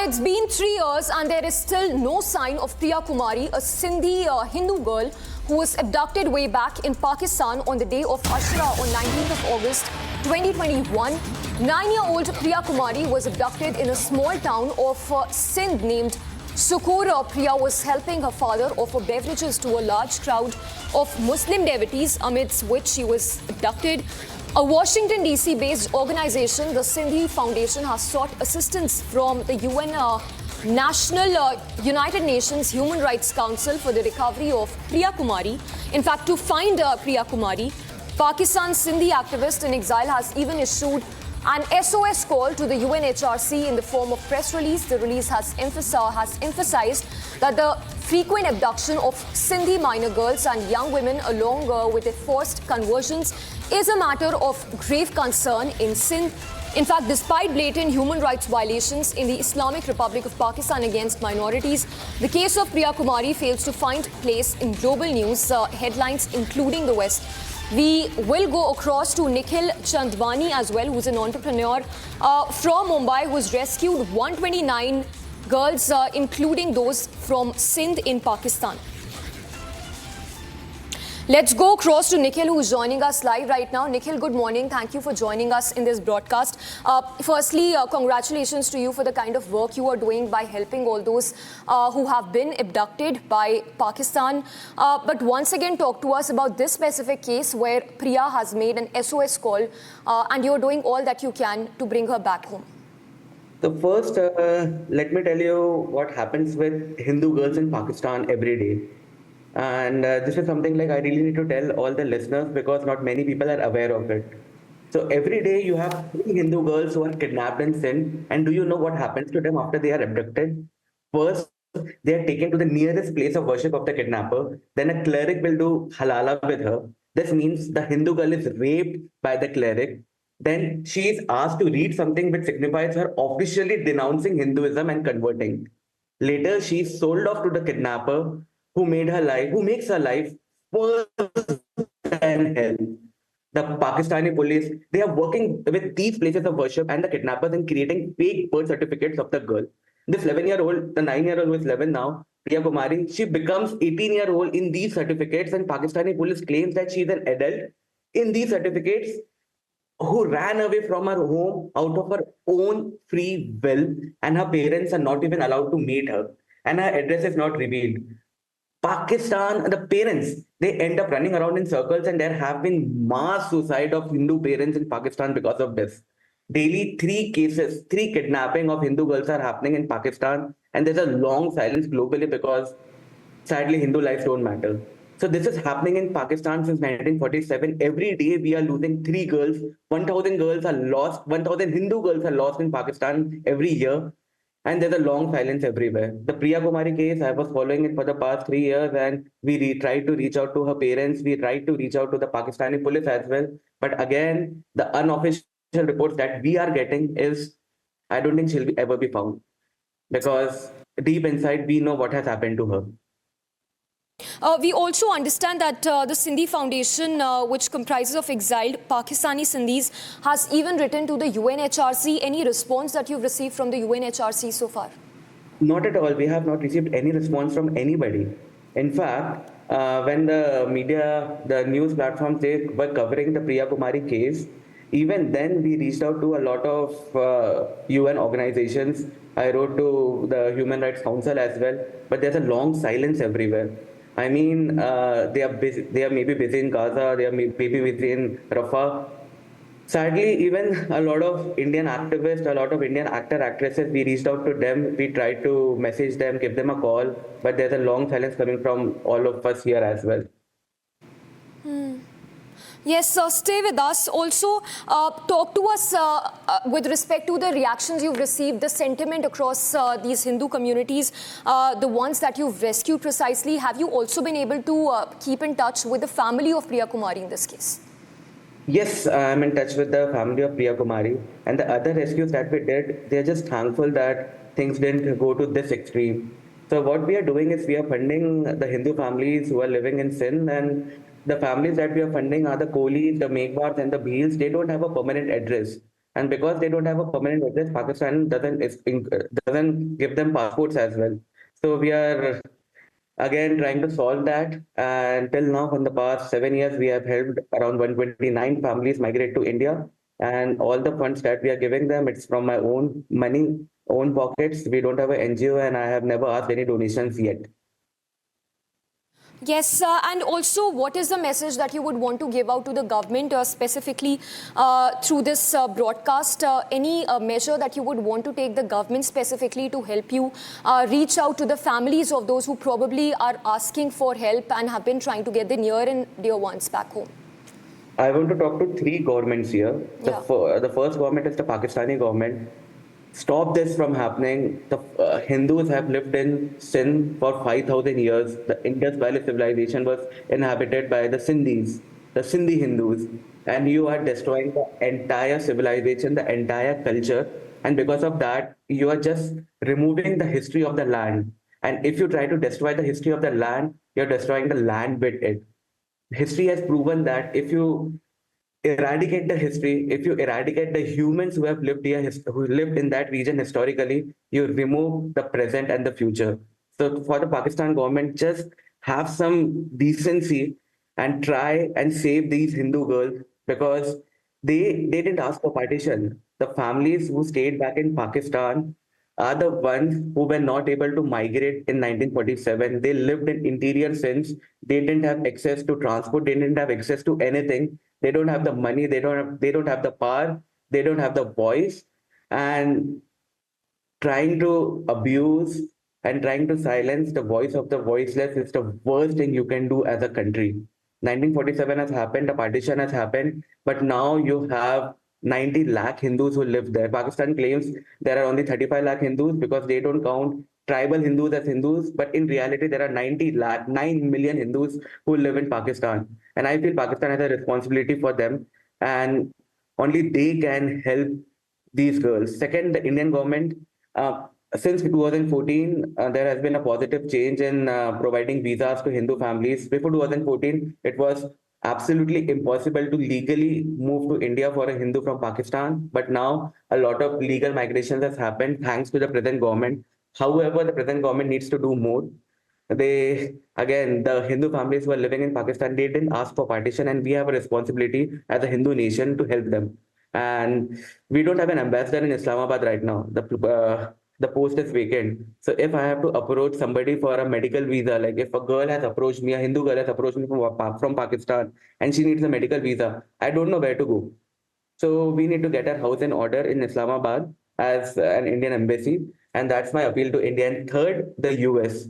It's been 3 years and there is still no sign of Priya Kumari, a Sindhi Hindu girl who was abducted way back in Pakistan on the day of Ashura on 19th of August 2021. 9-year-old Priya Kumari was abducted in a small town of Sindh named Sukur. Priya was helping her father offer beverages to a large crowd of Muslim devotees, amidst which she was abducted. A Washington DC based organization, the Sindhi Foundation, has sought assistance from the United Nations Human Rights Council for the recovery of Priya Kumari. In fact, to find Priya Kumari, Pakistan's Sindhi activist in exile has even issued an SOS call to the UNHRC in the form of press release. The release has emphasized that the frequent abduction of Sindhi minor girls and young women along with their forced conversions is a matter of grave concern in Sindh. In fact, despite blatant human rights violations in the Islamic Republic of Pakistan against minorities, the case of Priya Kumari fails to find place in global news headlines, including the West. We will go across to Nikhil Chandwani as well, who's an entrepreneur from Mumbai, who's rescued 129 girls, including those from Sindh in Pakistan. Let's go across to Nikhil, who's joining us live right now. Nikhil, good morning. Thank you for joining us in this broadcast. Firstly, congratulations to you for the kind of work you are doing by helping all those who have been abducted by Pakistan. But once again, talk to us about this specific case where Priya has made an SOS call and you're doing all that you can to bring her back home. So first, let me tell you what happens with Hindu girls in Pakistan every day. And this is something like I really need to tell all the listeners because not many people are aware of it. So every day you have 3 Hindu girls who are kidnapped in Sindh. And do you know what happens to them after they are abducted? First, they are taken to the nearest place of worship of the kidnapper. Then a cleric will do halala with her. This means the Hindu girl is raped by the cleric. Then she is asked to read something which signifies her officially denouncing Hinduism and converting. Later, she is sold off to the kidnapper who makes her life worse than hell. The Pakistani police, they are working with these places of worship and the kidnappers and creating fake birth certificates of the girl. This 11-year-old, the 9-year-old who is 11 now, Priya Kumari, she becomes 18-year-old in these certificates, and Pakistani police claims that she is an adult in these certificates who ran away from her home out of her own free will, and her parents are not even allowed to meet her, and her address is not revealed. Pakistan, the parents, they end up running around in circles, and there have been mass suicide of Hindu parents in Pakistan because of this. Daily 3 kidnapping of Hindu girls are happening in Pakistan, and there's a long silence globally because sadly Hindu lives don't matter. So this is happening in Pakistan since 1947. Every day we are losing 3 girls. 1,000 girls are lost. 1,000 Hindu girls are lost in Pakistan every year. And there's a long silence everywhere. The Priya Kumari case, I was following it for the past 3 years, and we tried to reach out to her parents. We tried to reach out to the Pakistani police as well. But again, the unofficial reports that we are getting is, I don't think she'll ever be found. Because deep inside, we know what has happened to her. We also understand that the Sindhi Foundation, which comprises of exiled Pakistani Sindhis, has even written to the UNHRC. Any response that you've received from the UNHRC so far? Not at all. We have not received any response from anybody. In fact, when the media, the news platforms, they were covering the Priya Kumari case, even then we reached out to a lot of UN organizations. I wrote to the Human Rights Council as well, but there's a long silence everywhere. I mean, they are busy. They are maybe busy in Gaza. They are maybe busy in Rafah. Sadly, even a lot of Indian activists, a lot of Indian actresses, we reached out to them. We tried to message them, give them a call, but there's a long silence coming from all of us here as well. Yes, stay with us. Also, talk to us with respect to the reactions you've received, the sentiment across these Hindu communities, the ones that you've rescued precisely. Have you also been able to keep in touch with the family of Priya Kumari in this case? Yes, I'm in touch with the family of Priya Kumari, and the other rescues that we did, they're just thankful that things didn't go to this extreme. So what we are doing is we are funding the Hindu families who are living in Sindh, and the families that we are funding are the Kohlis, the Meghwats, and the Bhils. They don't have a permanent address. And because they don't have a permanent address, Pakistan doesn't give them passports as well. So we are again trying to solve that. And till now, in the past 7 years, we have helped around 129 families migrate to India. And all the funds that we are giving them, it's from my own money, own pockets. We don't have an NGO, and I have never asked any donations yet. Yes, and also, what is the message that you would want to give out to the government, specifically through this broadcast? Any measure that you would want to take the government specifically to help you reach out to the families of those who probably are asking for help and have been trying to get their near and dear ones back home? I want to talk to three governments here. Yeah. The first government is the Pakistani government. Stop this from happening. The Hindus have lived in Sindh for 5,000 years. The Indus Valley civilization was inhabited by the Sindhis, the Sindhi Hindus. And you are destroying the entire civilization, the entire culture. And because of that, you are just removing the history of the land. And if you try to destroy the history of the land, you're destroying the land with it. History has proven that if you eradicate the history, if you eradicate the humans who have lived here, who lived in that region historically, you remove the present and the future. So for the Pakistan government, just have some decency and try and save these Hindu girls, because they didn't ask for partition. The families who stayed back in Pakistan are the ones who were not able to migrate in 1947. They lived in interior Sindh. They didn't have access to transport. They didn't have access to anything. They don't have the money. They don't have the power. They don't have the voice. And trying to abuse and trying to silence the voice of the voiceless is the worst thing you can do as a country. 1947 has happened, the partition has happened, but now you have 90 lakh Hindus who live there. Pakistan claims there are only 35 lakh Hindus because they don't count tribal Hindus as Hindus, but in reality, there are 90 lakh, 9 million Hindus who live in Pakistan. And I feel Pakistan has a responsibility for them, and only they can help these girls. Second, the Indian government, since 2014, there has been a positive change in providing visas to Hindu families. Before 2014, it was absolutely impossible to legally move to India for a Hindu from Pakistan. But now a lot of legal migrations has happened thanks to the present government. However, the present government needs to do more. The Hindu families who are living in Pakistan, they didn't ask for partition, and we have a responsibility as a Hindu nation to help them. And we don't have an ambassador in Islamabad right now. The post is vacant. So if I have to approach somebody for a medical visa, like if a girl has approached me, a Hindu girl has approached me from Pakistan, and she needs a medical visa, I don't know where to go. So we need to get our house in order in Islamabad as an Indian embassy. And that's my appeal to India. And third, the US.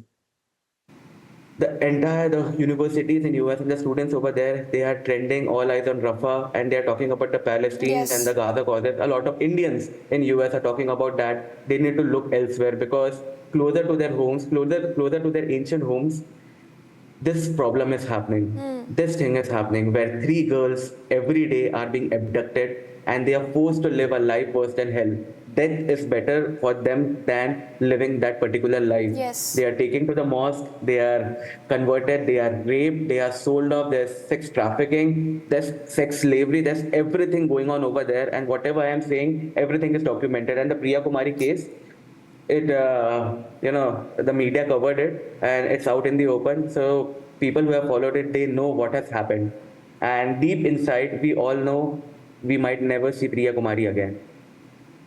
The universities in US and the students over there, they are trending all eyes on Rafah, and they are talking about the Palestinians and Yes. the Gaza causes. A lot of Indians in US are talking about that. They need to look elsewhere, because closer to their homes, closer to their ancient homes, this problem is happening. This thing is happening where three girls every day are being abducted, and they are forced to live a life worse than hell. Death is better for them than living that particular life. Yes. They are taken to the mosque, they are converted, they are raped, they are sold off, there's sex trafficking, there's sex slavery, there's everything going on over there. And whatever I am saying, everything is documented. And the Priya Kumari case, the media covered it, and it's out in the open. So people who have followed it, they know what has happened. And deep inside, we all know we might never see Priya Kumari again.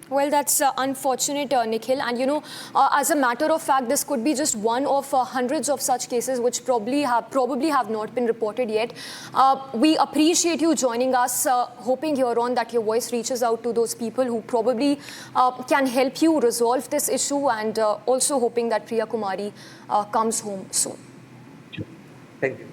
Well, that's unfortunate, Nikhil. And as a matter of fact, this could be just one of hundreds of such cases which probably have not been reported yet. We appreciate you joining us, hoping here on that your voice reaches out to those people who probably can help you resolve this issue, and also hoping that Priya Kumari comes home soon. Thank you.